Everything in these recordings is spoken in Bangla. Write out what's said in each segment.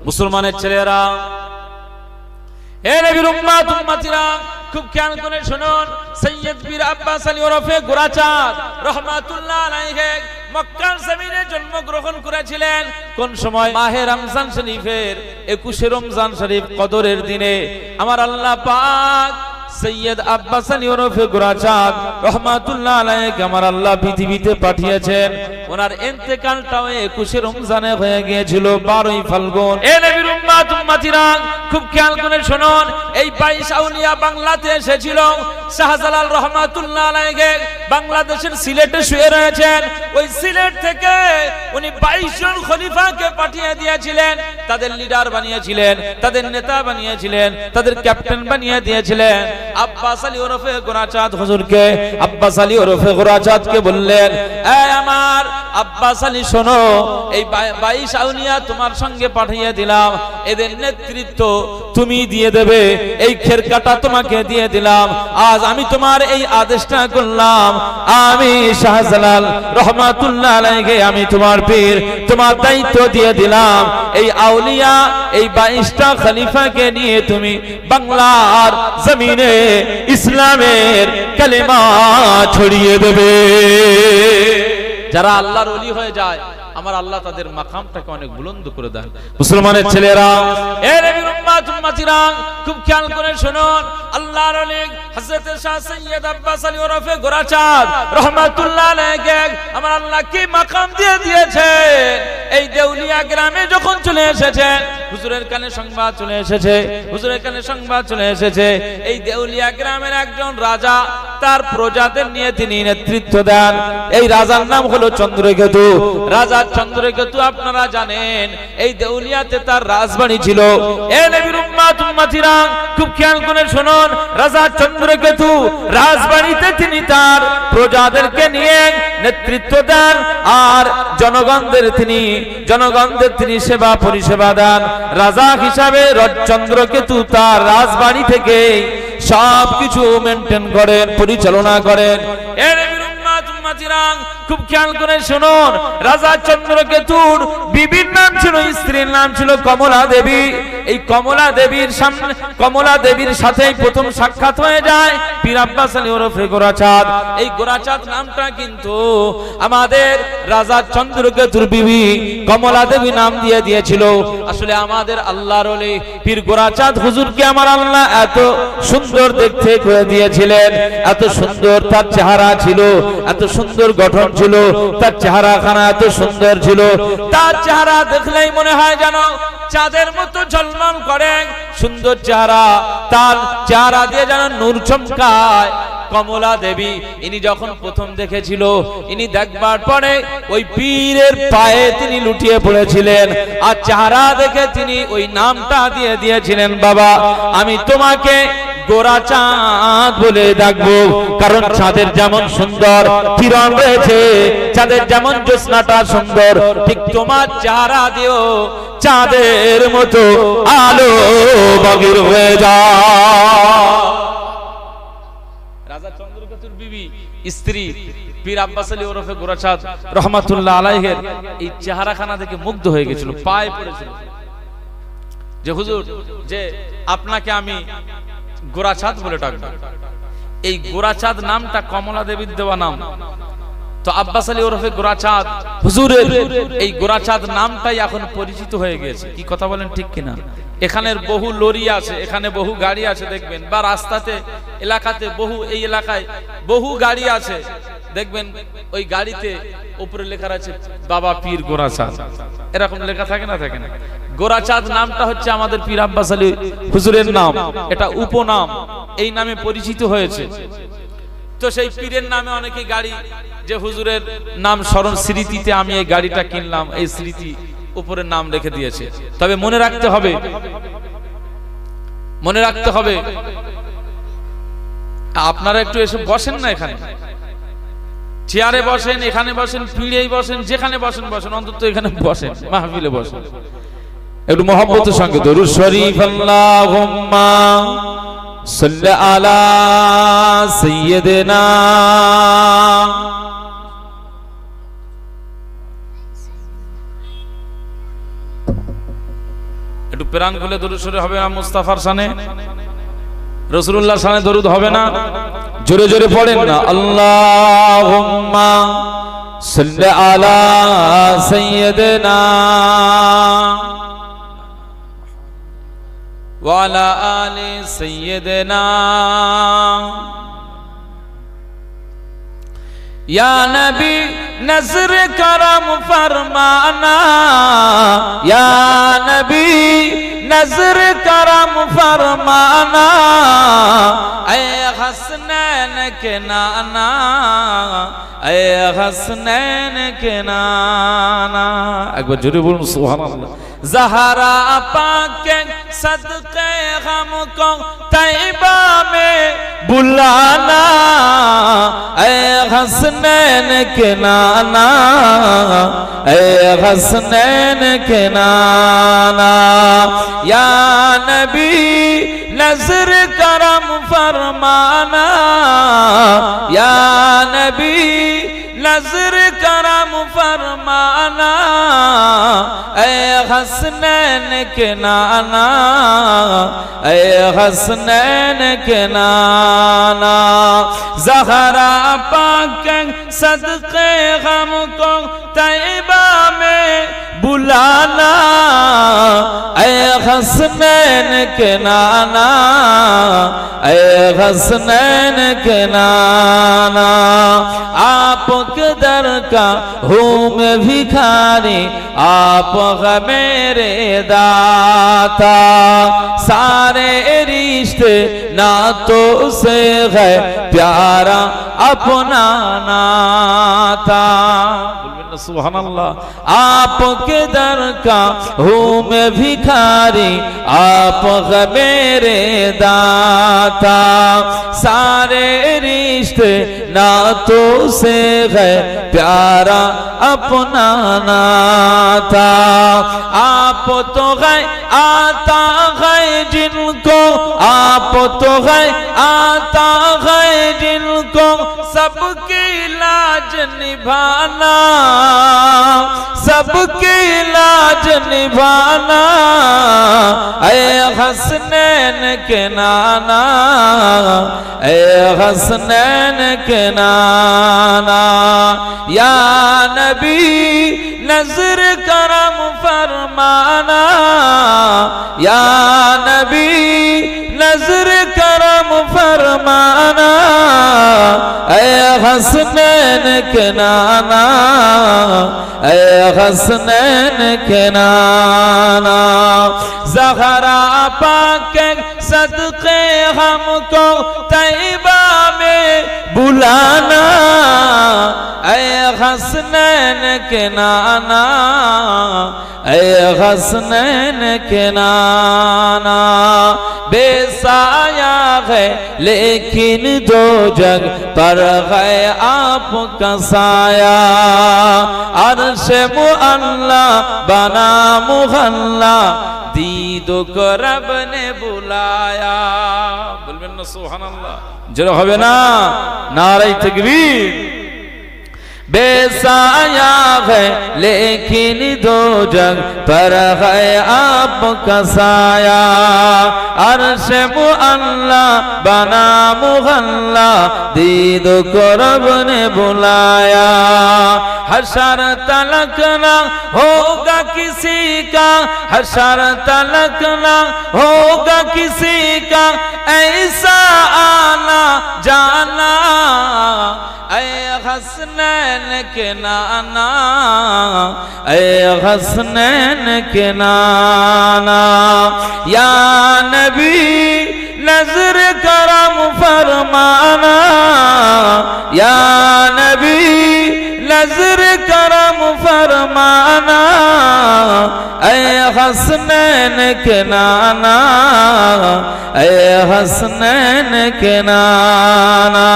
মুসলমানের ছেলেরা, হে নবীর উম্মত উম্মতিরা, খুব খেয়াল করে শুনুন। সৈয়দ পীর আব্বাস আলী ওরফে গোরাচাঁদ রহমাতুল্লাহ আলাইহি মক্কার জমিনে জন্মগ্রহণ করেছিলেন। কোন সময়? মাহে রমজান শরীফের 21 রমজান শরীফ কদরের দিনে আমার আল্লাহ পাক সৈয়দ আব্বাস আলী ওরফে গোরাচাঁদ রহমাতুল্লাহ আলাইহি আমার আল্লাহ পৃথিবীতে পাঠিয়েছেন। ওনার ইন্তেকালটাও 21 রমজানে হয়ে গিয়েছিল 12ই ফাল্গুন। এ নবীর উম্মত উম্মতিরা, খুব খেয়াল করে শুনুন। এই 22 আউলিয়া বাংলাতে এসেছিল। শাহজালাল রহমাতুল্লাহ আলাইহি বাংলাদেশের সিলেটে শুয়ে রয়েছেন। ওই সিলেট থেকে উনি 22 জন খলিফাকে পাঠিয়ে দিয়েছিলেন। তাদের লিডার বানিয়েছিলেন, তাদের নেতা বানিয়েছিলেন, তাদের ক্যাপ্টেন বানিয়ে দিয়েছিলেন। আব্বাস আলী ওরফে গোরাচাঁদ হুজুরকে, আব্বাস আলী ওরফে গোরাচাঁদকে বললেন, এই আমার আব্বাস আলী শোনো, এই 22 আউলিয়া তোমার সঙ্গে পাঠিয়ে দিলাম, এদের নেতৃত্ব তুমি দিয়ে দেবে, এই খেরকাটা তোমাকে দিয়ে দিলাম। আজ আমি তোমার এই আদেশটা করলাম, আমি শাহজালাল রহমাতুল্লাহ আলাইহি আমি তোমার পীর, তোমার দায়িত্ব দিয়ে দিলাম। এই আউলিয়া, এই 22টা খলিফাকে নিয়ে তুমি বাংলার জমিনে ইসলামের কালেমা ছড়িয়ে দেবে। যারা আল্লাহর ওলি হয়ে যায়, আমার আল্লাহ তাদের মাকামটাকে অনেক বুলন্দ করে দেন। মুসলমানের ছেলেরা, এ নবীর উম্মত উম্মতিরা, খুব খেয়াল করে শুনুন। আল্লাহর ওলি হযরত শাহ সৈয়দ আব্বাস আলী ওরফে গোরাচাঁদ রহমাতুল্লাহ আলাইহি আমার আল্লাহ কি মাকাম দিয়ে দিয়েছে। এই দেউলিয়া গ্রামে যখন চলে এসেছেন, হুজুরের কানে সংবাদ চলে এসেছে, হুজুরের কানে সংবাদ চলে এসেছে, এই দেউলিয়া গ্রামের একজন রাজা তার প্রজাদের নিয়ে তিনি নেতৃত্ব দেন। এই রাজার নাম হলো চন্দ্রকেতু। রাজা চন্দ্রকেতু আপনারা জানেন, এই দেউলিয়াতে তার রাজবাড়ি ছিল। এ নবীর উম্মত উম্মতিরা, খুব খেয়াল করে শুনুন। রাজা চন্দ্রকেতু রাজবাড়িতে তিনি তার প্রজাদেরকে নিয়ে নেতৃত্ব দেন, আর জনগণদের তিনি সেবা পরিষেবা দেন। রাজা হিসাবে চন্দ্রকেতু তার রাজবাড়ি থেকে সবকিছু মেনটেন করেন, পরিচালনা করেন। এ নবীর উম্মত উম্মতিরা, খুব খেয়াল করে শুনুন। রাজা চন্দ্রকেতুর বিবির নাম ছিল, স্ত্রীর নাম ছিল কমলা দেবী। এই কমলা দেবীর সাথে প্রথম সাক্ষাৎ হয়ে যায় পীর আব্বাস আলী ওরফে গোরাচাঁদ। এই গোরাচাঁদ নামটা কিন্তু আমাদের রাজা চন্দ্রকেতুর বিবি কমলা দেবী নাম দিয়ে দিয়েছিল। আসলে আমাদের আল্লাহর ওলি পীর গোরাচাঁদ হুজুরকে আমার আল্লাহ এত সুন্দর দেখতে করে দিয়েছিলেন, এত সুন্দর তার চেহারা ছিল, এত সুন্দর গঠন ছিল, তার চেহারাখানা এত সুন্দর ছিল। তার চেহারা দেখলেই মনে হয় যেন চাঁদের মতো ঝলমল করে, সুন্দর চেহারা। তার চেহারা দিয়ে যেন নূর চমকায়। কমলা দেবী ইনি যখন প্রথম দেখেছিল, ইনি দেখবার পরে ওই পীরের পায়ে তিনি লুটিয়ে পড়েছিলেন, আর চেহারা দেখে তিনি ওই নামটা দিয়ে দিয়েছিলেন, বাবা আমি তোমাকে গোরাচাঁদ বলে ডাকবো, কারণ চাঁদের যেমন সুন্দর কিরণ রয়েছে, চাঁদের যেমন জ্যোৎস্নাটা সুন্দর, ঠিক তোমার চেহারা দিও চাঁদের মতো আলো বগির হয়ে যায়। রাজা চন্দ্রকেতুর বিবি স্ত্রী পীর আব্বাস আলী ওরফে গোরাচাঁদ রহমাতুল্লাহ আলাইহির এই চেহারাখানা দেখে মুগ্ধ হয়ে গেছিল, পায়ে পড়েছিল যে হুজুর, যে আপনাকে আমি গোরাচাঁদ বলে ডাকবো। এই গোরাচাঁদ নামটা কমলা দেবীর দেওয়া নাম। তো আব্বাস আলী ওরফে গোরাচাঁদ হুজুরের এই গোরাচাঁদ নামটাই এখন পরিচিত হয়ে গেছে। কি কথা বলেন, ঠিক কিনা? এখানের বহু লরি আছে, এখানে বহু গাড়ি আছে দেখবেন, বা রাস্তাতে এলাকাতে এই এলাকায় বহু গাড়ি আছে দেখবেন, ওই গাড়িতে উপরে লেখা আছে বাবা পীর গোরাচাঁদ, এরকম লেখা থাকে না? থাকে না? গোরাচাঁদ নামটা হচ্ছে আমাদের পীর আব্বাস আলী হুজুরের নাম, এটা উপনাম, এই নামে পরিচিত হয়েছে। তো সেই পীরের নামে অনেকে গাড়ি, যে হুজুরের নাম স্মরণ স্মৃতিতে আমি এই গাড়িটা কিনলাম, এই স্মৃতি উপরে নাম রেখে দিয়েছে। তবে মনে রাখতে হবে, আপনারা একটু এসে বসেন না, এখানে চেয়ারে বসেন, এখানে বসেন, পিঁড়েই বসেন, যেখানে বসেন অন্তত এখানে বসেন, মাহফিলে বসেন। একটু মহব্বতের সঙ্গে দরুদ শরীফ আল্লাহুম্মা সাল্লি আলা সাইয়্যিদিনা একটু প্রাণ খুলে দরুদ শরীফ হবে না মুস্তাফার শানে, রাসূলুল্লাহর শানে দরুদ হবে না? জোরে জোরে পড়েন না, আল্লাহুম্মা সাল্লি আলা সাইয়্যিদিনা ওয়া আলা আলি সাইয়্যিদিনা। या नबी नजर करम फरमाना, या नबी नजर करम फरमाना, ऐ हसनैन के नाना, ऐ हसनैन के नाना। एक बार जोरे बोलूं सुभान अल्लाह। ज़हरा पाक सदक़े हमको तैबा में बुलाना, ऐ हसनैन के नाना, ऐ हसनैन के नाना। या नबी नजर करम फरमाना, या नबी नजर करम फरमाना, ऐ हसनैन के नाना, ऐ हसनैन के नाना। ज़हरा पाक सदक़े हमको तैबा में बुलाना, ऐ हसनैन के नाना, ऐ हसनैन के नाना। आपके दर का हूँ मैं भिखारी, आप है मेरे दाता, सारे रिश्ते नातों से है प्यारा अपना नाता। सुभान अल्लाह। आपके दर का हूँ मैं भिखारी, आप है मेरे दाता, सारे रिश्ते नातों से है प्यारा अपना नाता। आप तो है आता है जिनको, आप तो है आता है जिनको, सबकी लाज निभाना, सबकी लाज निभाना, ऐ हसनैन के नाना, ऐ हसनैन के नाना। या नबी नजर करम फरमाना, या नबी नजर करम फरमाना, ऐ हसनैन के नाना, ऐ हसनैन के नाना। ज़हरा पाक सदक़े हमको तैबा में बुलाना, ऐ हसनैन के नाना, ऐ हसनैन के नाना। बेसाया है लेकिन दो जग पर है आपका साया, अर्श मुअल्ला बना मुहल्ला, दीदो को रब ने बुलाया। बोलबेन ना सुभान अल्लाह, जरा होबे ना नारे तकबीर। बेसाया है लेकिन दो जग पर है आपका साया, अर्श मुअल्ला बना मुहल्ला, दीद को रब ने बुलाया। हशर तलक ना होगा किसी का, हशर तलक ना होगा किसी का, ऐसा आना जाना, ऐ हसनैन के नाना, ऐ हसनैन के नाना। या नबी नजर करम फरमाना, या नबी नजर करम फरमाना, ऐ हसनैन के नाना, ऐ हसनैन के नाना।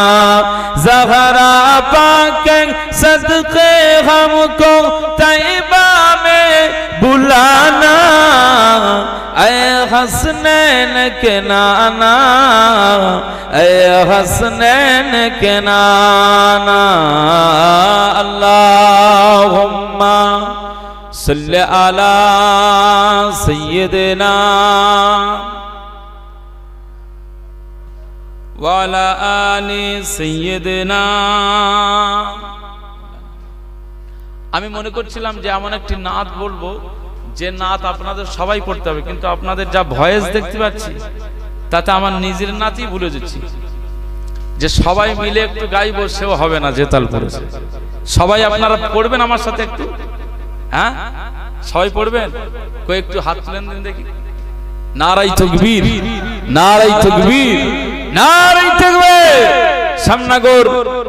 ज़हरा पाक सदक़े हमको तैबा में बुलाना, ऐ हसनैन के नाना, ऐ हसनैन के नाना। अल्लाहुम्मा সাল্লি আলা সাইয়্যিদিনা ওয়া আলা আলি সাইয়্যিদিনা। আমি মনে করছিলাম যে এমন একটি নাত বলবো যে নাত আপনাদের সবাই পড়তে হবে, কিন্তু আপনাদের যা ভয়েস দেখতে পাচ্ছি তাতে আমার নিজের নাতই ভুলে যাচ্ছি। যে সবাই মিলে একটু গাইবো সেও হবে না, যে তাল পড়েছে। সবাই আপনারা পড়বেন আমার সাথে একটু, হ্যাঁ সবাই পড়বেন। একটু হাত তুলেন দিন দেখি। নারায়ে তাকবীর, নারায়ে তাকবীর, নারায়ে তাকবীর। শ্যামনগর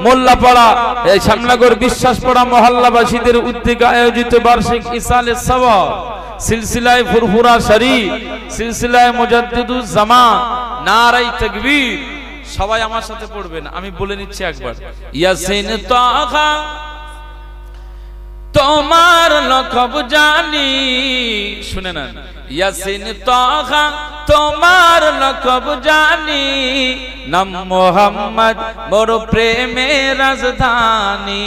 মোল্লাপাড়া, এই শ্যামনগর বিশ্বাসপাড়া মহল্লাবাসীদের উদ্যোগে আয়োজিত বার্ষিক ইসালে সওয়াব সিলসিলায়ে ফুরফুরা শরীফ, সিলসিলায়ে মুজাদ্দিদুজ জামান, নারায়ে তাকবীর। সবাই আমার সাথে পড়বেন, আমি বলে নিচ্ছি একবার। ইয়াসিন তাহা তোমার লকব জানি, শুনে না। ইয়াসিন তাহা তোমার লকব জানি, নাম মোহাম্মদ মোর প্রেমের রাজধানী।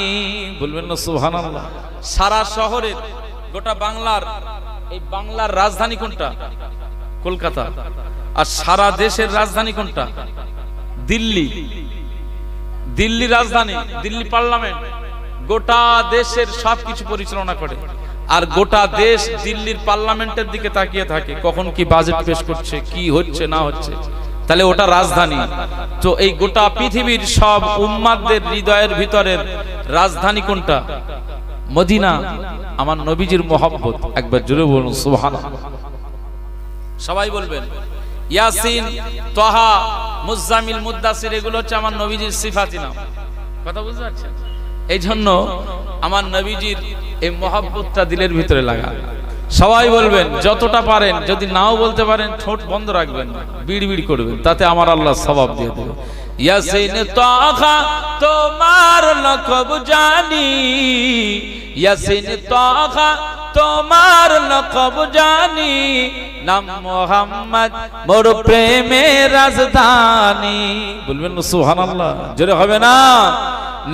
বলবেন না সুবহানাল্লাহ। সারা শহরের, গোটা বাংলার, এই বাংলার রাজধানী কোনটা? কলকাতা। আর সারা দেশের রাজধানী কোনটা? দিল্লি। দিল্লি রাজধানী, দিল্লি পার্লামেন্ট গোটা দেশের সবকিছু পরিচালনা করে। আর গোটা দেশ দিল্লির পার্লামেন্টের দিকে তাকিয়ে থাকে, কখন কি বাজেট পেশ করছে, কি হচ্ছে না হচ্ছে। তাহলে ওটা রাজধানী। তো এই গোটা পৃথিবীর সব উম্মাদের হৃদয়ের ভিতরের রাজধানী কোনটা? মদিনা। আমার নবীজির মোহাব্বত। একবার জোরে বলুন সুবহানাল্লাহ। সবাই বলবেন। ইয়াসিন, তাহা, মুজাম্মিল, মুদ্দাসির এগুলো হচ্ছে আমার নবীজির সিফাতি নাম। কথা বুঝতে পারছেন? এই জন্য আমার নবীজির এই মহব্বতটা দিলের ভিতরে লাগা। সবাই বলবেন যতটা পারেন। যদি নাও বলতে পারেন ঠোঁট বন্ধ রাখবেন না, বিড় বিড় করবেন, তাতে আমার আল্লাহ সওয়াব দিয়ে দেবে। ইয়াসিন তাহা তোমার লকব জানি, ইয়াসিন তাহা তোমার লকব জানি, নাম মোহাম্মদ মোর প্রেমের রাজধানী। বলবেন না সুবহানাল্লাহ, জোরে হবে না?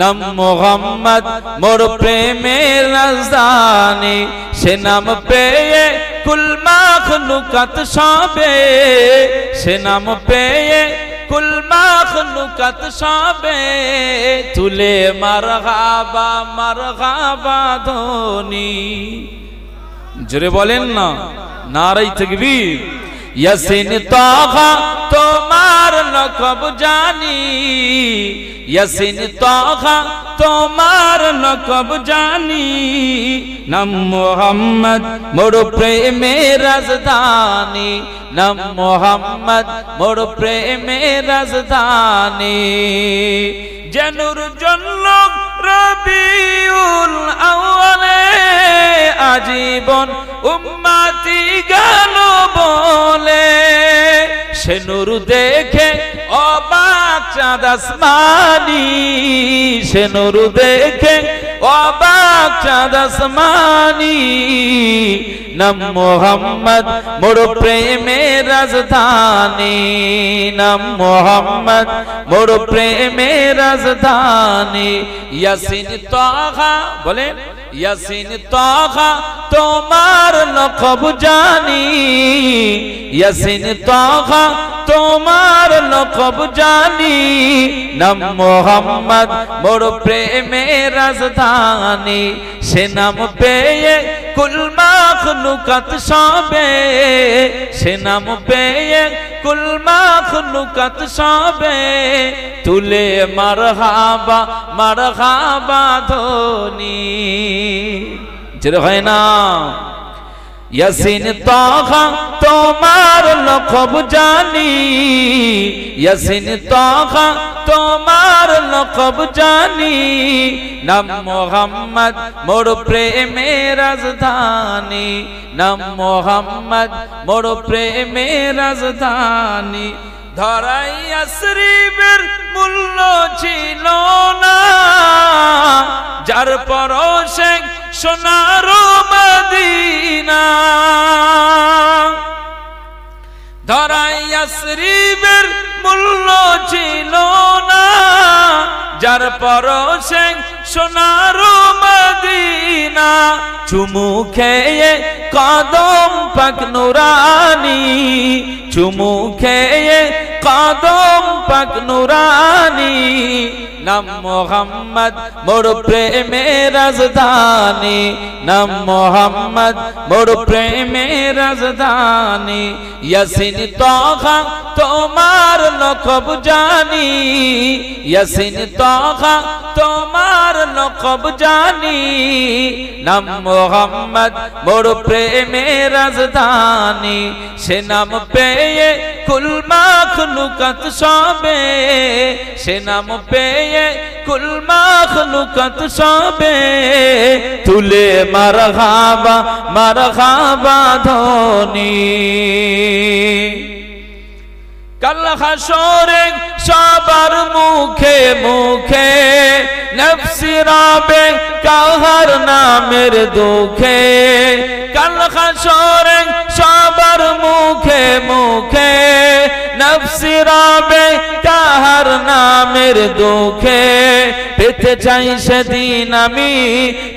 নাম মোহাম্মদ মোর প্রেমের রাজধানী, সে নাম পেয়ে কুল মাখলুকাত সবে, সে নাম পেয়ে কুল মাখলুকাত সবে, তুলে মারহাবা মারহাবা ধ্বনি। জোরে বলেন না নারায়ে তাকবীর। ইয়াসিন তাহা তোমার লকব জানি, ইয়াসিন তাহা তোমার লকব জানি, নাম মোহাম্মদ মোর প্রেমের রাজধানী, নাম মোহাম্মদ মোর প্রেমের রাজধানী। জানুর জন্য রবিউল আউয়ালে আজীবন উম্মতি গেল বলে, সে নূর দেখে অবাক চাঁদ আসমানি, সে নূর দেখে অবাক চাঁদ আসমানি, নাম মোহাম্মদ মোর প্রেমের রাজধানী, নাম মোহাম্মদ মোর প্রেমের রাজধানী। ইয়াসিন তাহা, বলেন ইয়াসিন তাহা তোমার লকব জানি, ইয়াসিন তাহা তোমার লকব জানি, নাম মোহাম্মদ মোর প্রেমের রাজধানী, সে নাম পেয়ে কুল মাখলুকাত সবে, সে নাম পেয়ে কুল মাখলুকাত সবে, তুলে মারহাবা মারহাবা ধ্বনি। যেটা হয় না? ইয়াসিন তাহা তোমার লকব জানি, ইয়াসিন তাহা তোমার লকব জানি, নাম মোহাম্মদ মোর প্রেমের রাজধানী, নাম মোহাম্মদ মোর প্রেমের রাজধানী। ধরাই শরীফের মূল্য ছিল না, যার পরশে সোনার মদিনা, ধরাই শরীফের মূল্য ছিল না, যার পরশে সোনার মদিনা চুমু খেয়ে কদম পাক নুরানি চুমু খেয়ে কদম পাক নুরানি নাম মোহাম্মদ মোর প্রেমের রাজধানী নাম মোহাম্মদ মোর প্রেমের রাজধানী ইয়াসিন তাহা তোমার লকব জানি ইয়াসিন তাহা তোমার লকব জানি নাম মোহাম্মদ মোর প্রেমের রাজধানী সে নাম পেয়ে কুল মাখলুকাত সবে সে নাম পেয়ে কুল মাখলুকাত সবে তুলে মারহাবা ধ্বনি কাল হাসরে সবার মুখে মুখে নফসি রাবে কাহার নামের দুঃখে কাল হাসরে সবার মুখে মুখে নফসি রাবে কাহার নামের দুঃখে পেতে চাই সেদিন আমি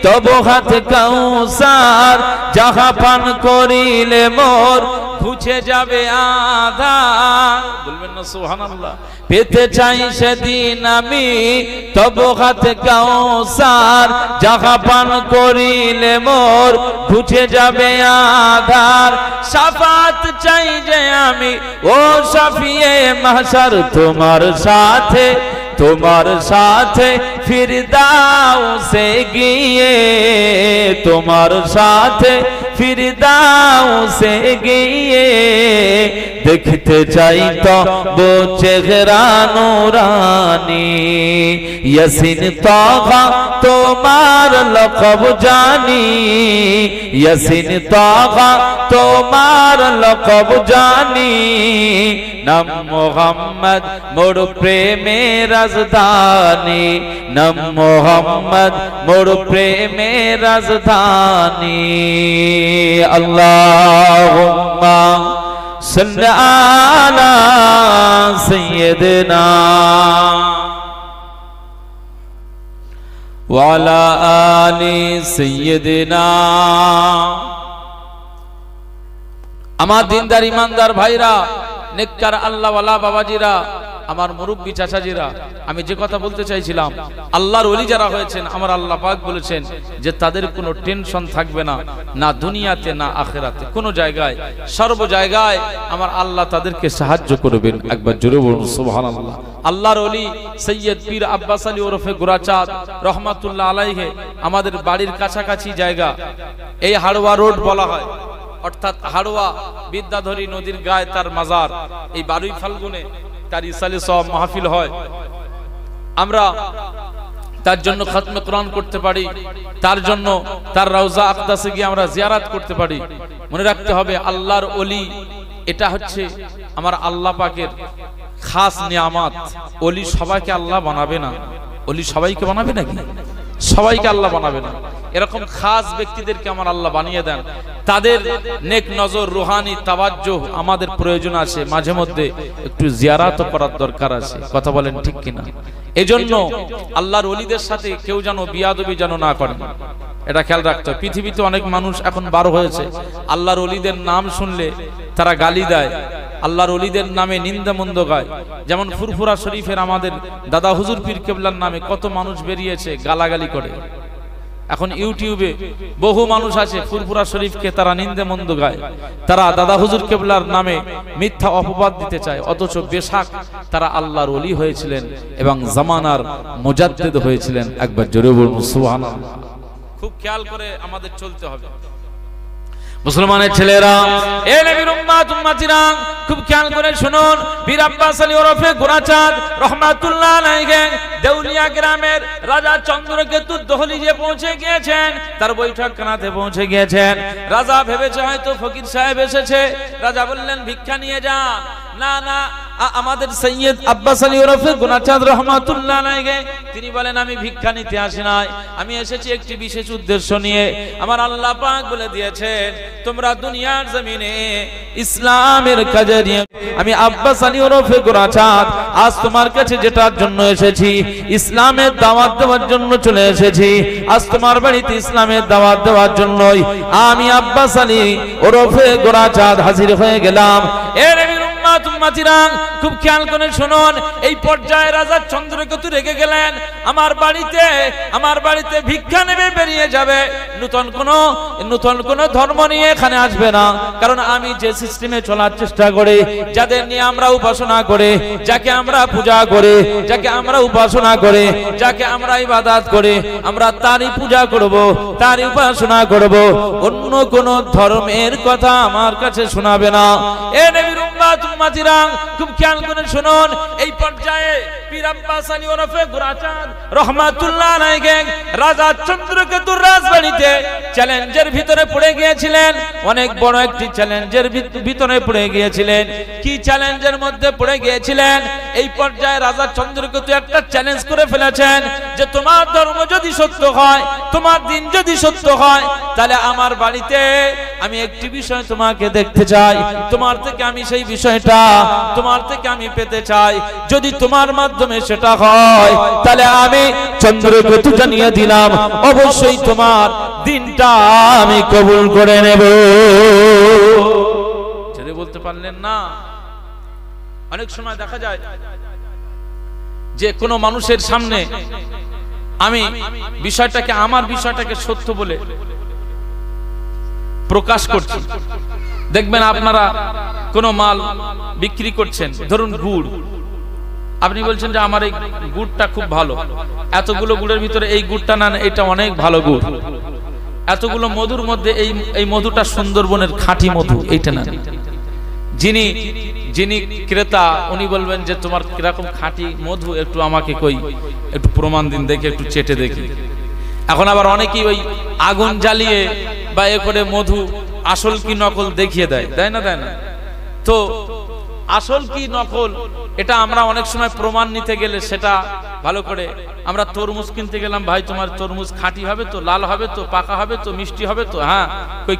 তব হাত কাউসার যাহা পান করিলে মোর ঘুচে যাবে আধার বলবেন না সুবহানাল্লাহ পেতে চাই সেদিন আমি তব হাত কাউসার যাহা পান করিলে মোর ঘুচে যাবে আধার শাফাত চাই যে আমি ও শাফিয়ে মাহশর তোমার সাথে ফিরদাউসে গিয়ে তোমার সাথে ফিরদাউসে গিয়ে দেখতে চাই তো वो চেহারা নুরানি ইয়াসিন তাহা তোমার লকব জানি ইয়াসিন তাহা তোমার লকব জানি নাম মোহাম্মদ মোর প্রেমের রাজধানী নাম মোহাম্মদ মোর প্রেমের রাজধানী আল্লাহুম্মা সাল্লি আলা সাইয়্যিদিনা ওয়া আলা আলি সাইয়্যিদিনা আমার দিনদার ইমানদার ভাইরা নেককার আল্লাহওয়ালা বাবাজিরা আমার মুরব্বী চাচাজিরা আমি যে কথা বলতে চাইছিলাম আল্লাহর ওলি যারা হয়েছেন আমার আল্লাহ পাক বলেছেন যে তাদের কোনো টেনশন থাকবে না না দুনিয়াতে না আখিরাতে কোনো জায়গায় সর্ব জায়গায় আমার আল্লাহ তাদেরকে সাহায্য করবেন একবার জোরে বলুন সুবহানাল্লাহ আল্লাহর ওলি সৈয়দ পীর আব্বাস আলী ওরফে গোরাচাঁদ রহমাতুল্লাহ আলাইহি আমাদের বাড়ির কাছাকাছি জায়গা এই হাড়োয়া রোড বলা হয় অর্থাৎ হাড়োয়া বিদ্যাধরী নদীর গায়ে তার মাজার এই 12 ফাল্গুনে তার ইসালে সওয়াব মাহফিল হয় আমরা তার জন্য খতমে কোরআন করতে পারি তার জন্য তার রওজা আকদাসে গিয়ে আমরা জিয়ারত করতে পারি মনে রাখতে হবে আল্লাহর ওলি এটা হচ্ছে আমার আল্লাহ পাকের খাস নিয়ামত ওলি সবাইকে আল্লাহ বানাবে না ওলি সবাইকে বানাবে নাকি সবাইকে আল্লাহ বানাবে না এরকম খাস ব্যক্তিদেরকে আমার আল্লাহ বানিয়ে দেন তাদের নেক নজর রুহানি তাওয়াজ্জুহ আমাদের প্রয়োজন আছে মাঝে মধ্যে একটু জিয়ারত করার দরকার আছে কথা বলেন ঠিক কিনা এজন্য আল্লাহর ওলিদের সাথে কেউ যেন বিয়াদবি যেন না করে এটা খেয়াল রাখতে হবে পৃথিবীতে অনেক মানুষ এখন বার হয়েছে আল্লাহর ওলিদের নাম শুনলে তারা গালি দেয় আল্লাহর ওলিদের নামে নিন্দা মন্দ গায় যেমন ফুরফুরা শরীফের আমাদের দাদা হুজুর পীর কেবলার নামে কত মানুষ বেরিয়েছে গালাগালি করে এখন ইউটিউবে বহু মানুষ আছে ফুরফুরা শরীফকে তারা নিন্দে মন্দ গায় তারা দাদা হুজুর কেবলার নামে মিথ্যা অপবাদ দিতে চায় অথচ বেশক তারা আল্লাহর ওলি হয়েছিলেন এবং জামানার মুজাদ্দিদ হয়েছিলেন একবার জোরে বলুন সুবহানাল্লাহ খুব খেয়াল করে আমাদের চলতে হবে মুসলমানের ছেলেরা এ নবীর উম্মত উম্মতিরা খুব খেয়াল করে শুনুন পীর আব্বাস আলী ওরফে গোরাচাঁদ রাহমাতুল্লাহ আলাইহি দেউলিয়া গ্রামের রাজা চন্দ্রকেতু দহলিজে পৌঁছে গিয়েছেন তার বৈঠকখানাতে পৌঁছে গিয়েছেন রাজা ভেবেছে হয়তো ফকির সাহেব এসেছে রাজা বললেন ভিক্ষা নিয়ে যান না না আমাদের সৈয়দ আব্বাস আলী ওরফে গুনাচাঁদ রহমাতুল্লাহ আলাইহি তিনি বলেন আমি ভিক্ষা নিতে আসি নাই, আমি এসেছি একটি বিশেষ উদ্দেশ্য নিয়ে। আমার আল্লাহ পাক বলে দিয়েছেন তোমরা দুনিয়ার জমিনে ইসলামের কাজে নিয়ে, আমি আব্বাস আলী ওরফে গুনাচাঁদ আজ তোমার কাছে যেটার জন্য এসেছি, ইসলামের দাওয়াত দেওয়ার জন্য চলে এসেছি। আজ তোমার বাড়িতে ইসলামের দাওয়াত দেওয়ার জন্যই আমি আব্বাস আলী ওরফে গুনাচাঁদ হাজির হয়ে গেলাম। এর খুব খেয়াল করে শুনুন, এই পর্যায়ে রাজা চন্দ্রকেতু রেগে গেলেন আমার বাড়িতে ভিক্ষা নেবে বেরিয়ে যাবে, নতুন কোন ধর্ম নিয়ে এখানে আসবে না। কারণ আমি যে সিস্টেমে চলার চেষ্টা করি, যাদের নিয়ে আমরা উপাসনা করি, যাকে আমরা পূজা করি, যাকে আমরা উপাসনা করি, যাকে আমরা ইবাদত করি, আমরা তারই পূজা করব, তারই উপাসনা করব। অন্য কোন ধর্মের কথা আমার কাছে শোনাবে না। এ নবীর উম্মত উম্মতিরা খুব খেয়াল করে শুনুন, এই পর্যায়ে পীর আব্বাস আলী ওরফে গুনাচাঁদ রহমাতুল্লাহ আলাইহি রাজা চন্দ্রকেতুর রাজবাড়িতে চ্যালেঞ্জের ভিতরে পড়ে গিয়েছিলেন, অনেক বড় একটি চ্যালেঞ্জের ভিতরে পড়ে গিয়েছিলেন। কি চ্যালেঞ্জের মধ্যে পড়ে গিয়েছিলেন? এই পর্যায়ে রাজা চন্দ্রকেতু একটা চ্যালেঞ্জ করে ফেলেছেন যে তোমার ধর্ম যদি সত্য হয়, তোমার দিন যদি সত্য হয়, তাহলে আমার বাড়িতে আমি একটি বিষয় তোমাকে দেখতে চাই, তোমার থেকে আমি সেই বিষয়টা তোমার থেকে আমি পেতে চাই। যদি তোমার মাধ্যমে সেটা হয়, তাহলে আমি চন্দ্রকেতু জানিয়ে দিলাম অবশ্যই তোমার দিনটা আমি কবুল করে নেব। ছেড়ে বলতে পারলেন না। অনেক সময় দেখা যায় যে কোনো মানুষের সামনে আমি আমার বিষয়টাকে সত্য বলে প্রকাশ করছি। দেখবেন আপনারা কোন মাল বিক্রি করছেন, ধরুন গুড়, আপনি বলছেন যে আমার এই গুড়টা খুব ভালো, এতগুলো গুড়ের ভিতরে এই গুড়টা না, এটা অনেক ভালো গুড়, এতগুলো মধুর মধ্যে এই মধুটা সুন্দরবনের খাঁটি মধু, এইটা না। যিনি ক্রেতা উনি বলবেন যে তোমার কিরকম খাঁটি মধু, একটু আমাকে একটু প্রমাণ দিন, দেখে একটু চেটে দেখি। এখন আবার অনেকেই ওই আগুন জ্বালিয়ে বা এ করে মধু আসল কি নকল দেখিয়ে দেয় না? তো আসল কি নকল এটা আমরা অনেক সময় প্রমাণ নিতে গেলে সেটা ভালো করে, আমরা তরমুজ কিনতে গেলাম, ভাই তোমার তরমুজ খাঁটি হবে তো, লাল হবে তো, পাকা হবে তো, মিষ্টি হবে তো, হ্যাঁ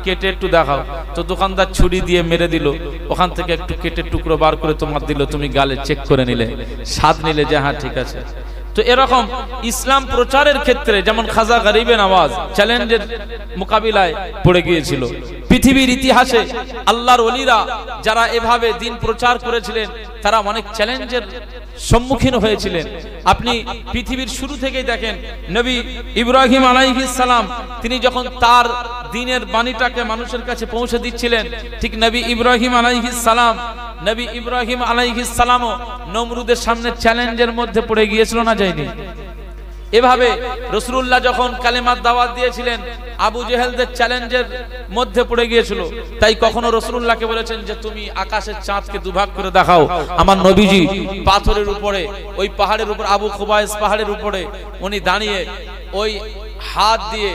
কেটে একটু দেখাও। তো দোকানদার ছুরি দিয়ে মেরে দিল, ওখান থেকে একটু কেটে টুকরো বার করে তোমার দিল, তুমি গালে চেক করে নিলে, স্বাদ নিলে যে হ্যাঁ ঠিক আছে। তো এরকম ইসলাম প্রচারের ক্ষেত্রে যেমন খাজা গরিবে নওয়াজ চ্যালেঞ্জের মোকাবিলায় পড়ে গিয়েছিল। পৃথিবীর ইতিহাসে আল্লাহর ওলিরা যারা এভাবে দিন প্রচার করেছিলেন, তারা অনেক চ্যালেঞ্জের সম্মুখীন হয়েছিলেন। আপনি পৃথিবীর শুরু থেকেই দেখেন, নবী ইব্রাহিম আলাইহিস সালাম তিনি যখন তার দ্বীনের বাণীটাকে মানুষের কাছে পৌঁছে দিচ্ছিলেন, ঠিক নবী ইব্রাহিম আলাইহিস সালামও নমরুদের সামনে চ্যালেঞ্জের মধ্যে পড়ে গিয়েছিল না, যায়নি? এভাবে রাসূলুল্লাহ যখন কালেমার দাওয়াত দিয়েছিলেন, আবু জেহেলদের চ্যালেঞ্জের মধ্যে পড়ে গিয়েছিল। তাই কখনো রাসূলুল্লাহকে বলেছেন যে তুমি আকাশের চাঁদকে দুভাগ করে দেখাও। আমার নবীজি পাথরের উপরে, ওই পাহাড়ের উপর, আবু খুবাইস পাহাড়ের উপরে উনি দাঁড়িয়ে ওই হাত দিয়ে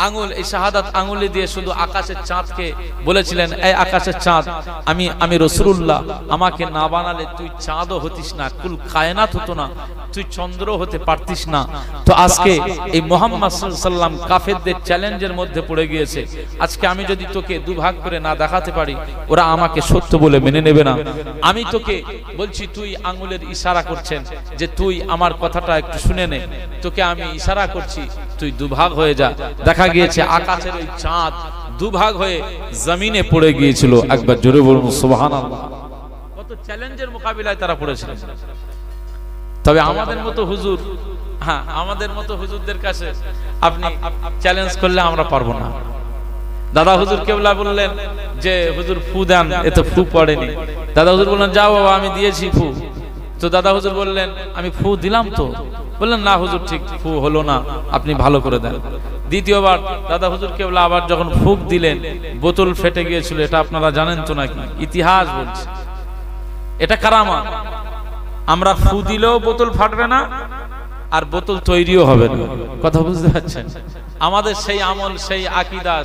আঙ্গুল, এই শাহাদাত আঙ্গুলি দিয়ে শুধু আকাশের চাঁদকে বলেছিলেন, এই আকাশের চাঁদ, আমি রাসূলুল্লাহ, আমাকে না বানালে তুই চাঁদও হতিস না, কুল কায়নাত হতো না, তুই চন্দ্র হতে পারতিস না। তো আজকে এই মুহাম্মদ সাল্লাল্লাহু আলাইহি ওয়াসাল্লাম কাফেরদের চ্যালেঞ্জের মধ্যে পড়ে গিয়েছে। আজকে আমি যদি তোকে দুভাগ করে না দেখাতে পারি, ওরা আমাকে সত্য বলে মেনে নেবে না। আমি তোকে বলছি, তুই আঙ্গুলের ইশারা করছেন যে তুই আমার কথাটা একটু শুনে নে, তোকে আমি ইশারা করছি, তুই দুভাগ হয়ে যা। দেখা গিয়েছে আকাশের ওই চাঁদ দুভাগ হয়ে জমিনে পড়ে গিয়েছিল। একবার জোরে বলুন সুবহানাল্লাহ। কত চ্যালেঞ্জের মোকাবিলায় তারা পড়েছিলেন। তবে আমাদের মতো হুজুর, আমাদের মতো হুজুরদের কাছে আপনি চ্যালেঞ্জ করলে আমরা পারবো না। দাদা হুজুর কেবলা বললেন যে হুজুর ফু দেন, এত ফু পড়েনি। দাদা হুজুর বললেন যাও বাবা আমি দিয়েছি ফু। তো দাদা হুজুর বললেন আমি ফু দিলাম তো, বললেন না হুজুর ঠিক ফু হলো না, আপনি ভালো করে দেন। দ্বিতীয়বার দাদা হুজুর কেবলা আবার যখন ফুক দিলেন, বোতল ফেটে গিয়েছিল। এটা আপনারা জানেন তো নাকি? ইতিহাস বলছে এটা কারামাত। আমরা ফু দিলেও বোতল ফাটবে না, আর বোতল তৈরিও হবে না। কথা বুঝতে পারছেন? আমাদের সেই আমল, সেই আকীদা,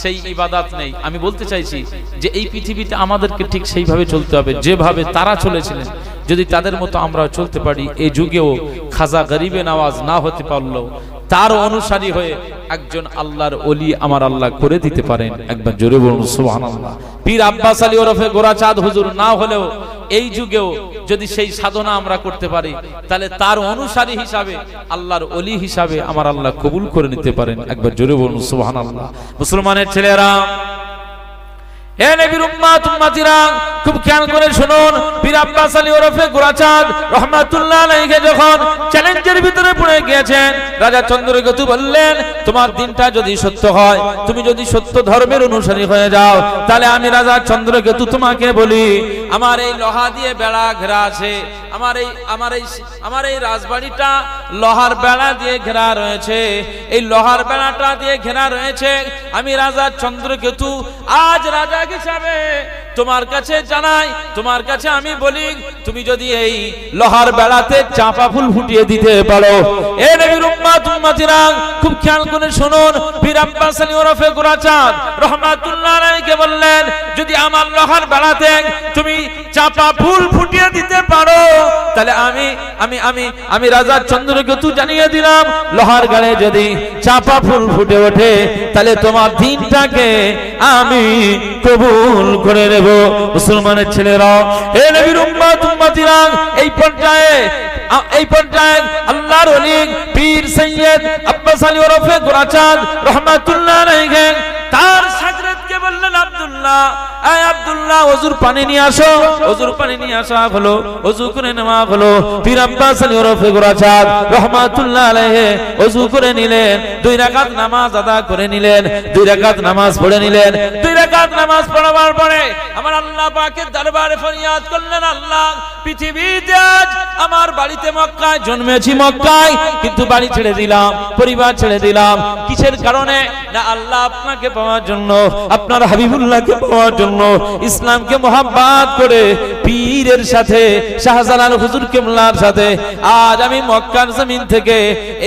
সেই ইবাদত নেই। আমি বলতে চাইছি যে এই পৃথিবীতে আমাদেরকে ঠিক সেইভাবে চলতে হবে যেভাবে তারা চলেছিলেন। যদি তাদের মতো আমরা চলতে পারি, এই যুগেও খাজা গরিবে নওয়াজ না হতে পারলো তার অনুসারী হয়ে একজন আল্লাহর ওলি আমার আল্লাহ করে দিতে পারেন। একবার জোরে বলুন সুবহানাল্লাহ। পীর আব্বাস আলী ওরফে গোরাচাঁদ হুজুর না হলেও এই যুগেও যদি সেই সাধনা আমরা করতে পারি, তাহলে তার অনুসারী হিসাবে আল্লাহর ওলি হিসাবে আমার আল্লাহ কবুল করে নিতে পারেন। একবার জোরে বলুন সুবহানাল্লাহ। মুসলমানের ছেলেরা, হে নবীর উম্মত উম্মতিরা, খুব খেয়াল করে শুনুন। পীর আব্বাস আলী ওরফে গোরাচাঁদ রাহমাতুল্লাহ আলাইহি যখন চ্যালেঞ্জের ভিতরে পড়ে গিয়েছেন, রাজা চন্দ্রকেতু বললেন, তোমার দিনটা যদি সত্য হয়, তুমি যদি সত্য ধর্মের অনুসারী হয়ে যাও, তাহলে আমি রাজা চন্দ্রকেতু তোমাকে বলি, আমার এই লোহা দিয়ে বেড়া ঘেরা আছে, আমার এই রাজবাড়িটা লোহার বেড়া দিয়ে ঘেরা রয়েছে, এই লোহার বেড়াটা দিয়ে ঘেরা রয়েছে। আমি রাজা চন্দ্রকেতু আজ রাজা হিসাবে তোমার কাছে জানাই, তোমার কাছে আমি বলি, তুমি যদি এই লোহার বেড়াতে চাঁপা ফুল ফুটিয়ে দিতে পারো। এ নবীর উম্মত উম্মতিরা, খুব খেয়াল করে শুনুন। পীর আব্বাস আলী ওরফে গোরাচাঁদ রাহমাতুল্লাহ আলাইহি বললেন, যদি আমার লোহার বেড়াতে তুমি চাঁপা ফুল ফুটিয়ে দিতে পারো, তাহলে আমি রাজা চন্দ্রকেতু জানিয়ে দিলাম, লোহার গায়ে যদি চাঁপা ফুল ফুটে ওঠে, তাহলে তোমার দিনটাকে আমি কবুল করে নেব। মুসলমানের ছেলেরা, হে নবীর উম্মত উম্মতিরা, এই পর্যায়ে আল্লাহর ওলি পীর সৈয়দ আব্বাস আলী ওরফে গোরাচাঁদ রাহমাতুল্লাহ আলাইহি তার শাগির্দকে বললেন, আব্দুল্লাহ, এই আব্দুল্লাহ, ওযুর পানি নিয়ে আসো। ওযুর পানি নিয়ে আসা হলো, ওযু করে নেওয়া হলো। পীর আব্বাস আলী ওরফে গোরাচাঁদ রাহমাতুল্লাহ আলাইহি ওযু করে নিলেন, 2 রাকাত নামাজ আদা করে নিলেন, 2 রাকাত নামাজ পড়ে নিলেন। 2 রাকাত নামাজ পড়াবার পরে আমার আল্লাহ পাকের দরবারে ফরিয়াদ করলেন, আল্লাহ, পৃথিবীতে আজ আমার বাড়িতে মক্কায় জন্মেছি, মক্কায়, কিন্তু বাড়ি ছেড়ে দিলাম, পরিবার ছেড়ে দিলাম। কিসের কারণে? না আল্লাহ আপনাকে পাওয়ার জন্য, আপনার হাবিবুল্লাহকে পাওয়ার জন্য, ইসলামকে মোহাব্বত করে পীরের সাথে, শাহজালাল হুজুর কিবলার সাথে আজ আমি মক্কার জমিন থেকে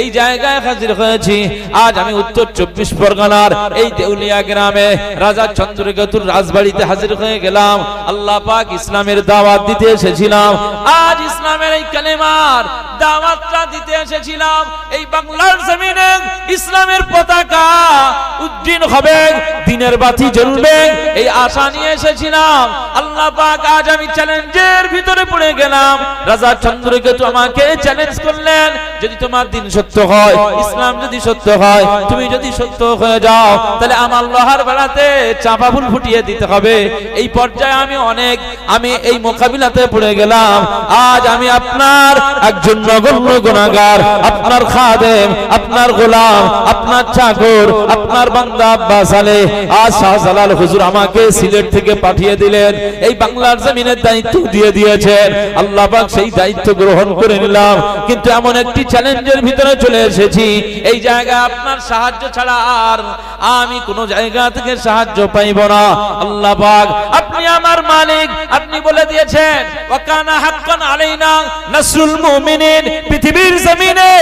এই জায়গায় হাজির হয়েছি। আজ আমি উত্তর 24 পরগনার এই দেউলিয়া গ্রামে রাজা চন্দ্রকেতুর রাজবাড়িতে হাজির হয়ে গেলাম। আল্লাহ পাক ইসলামের দাওয়াত দিতে এসেছিলাম। আজ ইসলামের এই কালেমার দাওয়াতটা দিতে এসেছিলাম। এই বাংলার জমিনে ইসলামের পতাকা উড্ডীন হবে, দিনের বাতি জ্বলবে, এই আশা নিয়ে এসেছিলাম। আল্লাহ পাক আজ আমি চ্যালেঞ্জের ভিতরে পড়ে গেলাম। রাজা চন্দ্রকেতু আমাকে চ্যালেঞ্জ করলেন, যদি তোমার দিন সত্য হয়, ইসলাম যদি সত্য হয়, তুমি যদি সত্য হয়ে যাও, তাহলে আমার লোহার বেড়াতে চাঁপা ফুল ফুটিয়ে দিতে হবে। এই পর্যায়ে আমি এই মোকাবিলাতে পড়ে গেলাম। আজ আমি আপনার একজন নগণ্য গুনাহগার, আপনার খাদেম, আপনার গোলাম, আপনার চাকর, আপনার বান্দা আব্বাস আলী। আজ শাহজালাল হুজুর আমাকে সিলেট থেকে পাঠিয়ে দিলেন, এই বাংলার জমিনের দায়িত্ব দিয়ে দিয়েছেন। আল্লাহ পাক সেই দায়িত্ব গ্রহণ করে নিলাম, কিন্তু এমন একটি চ্যালেঞ্জের ভিতরে চলে এসেছি, এই জায়গায় আপনার সাহায্য ছাড়া আর আমি কোন জায়গা থেকে সাহায্য পাইব না। আল্লাহ পাক, আপনি আমার মালিক, আপনি বলে দিয়েছেন, ওয়া কানা হাক্কান আলাইনা নাসরুল মুমিনিন। পৃথিবীর জমিনে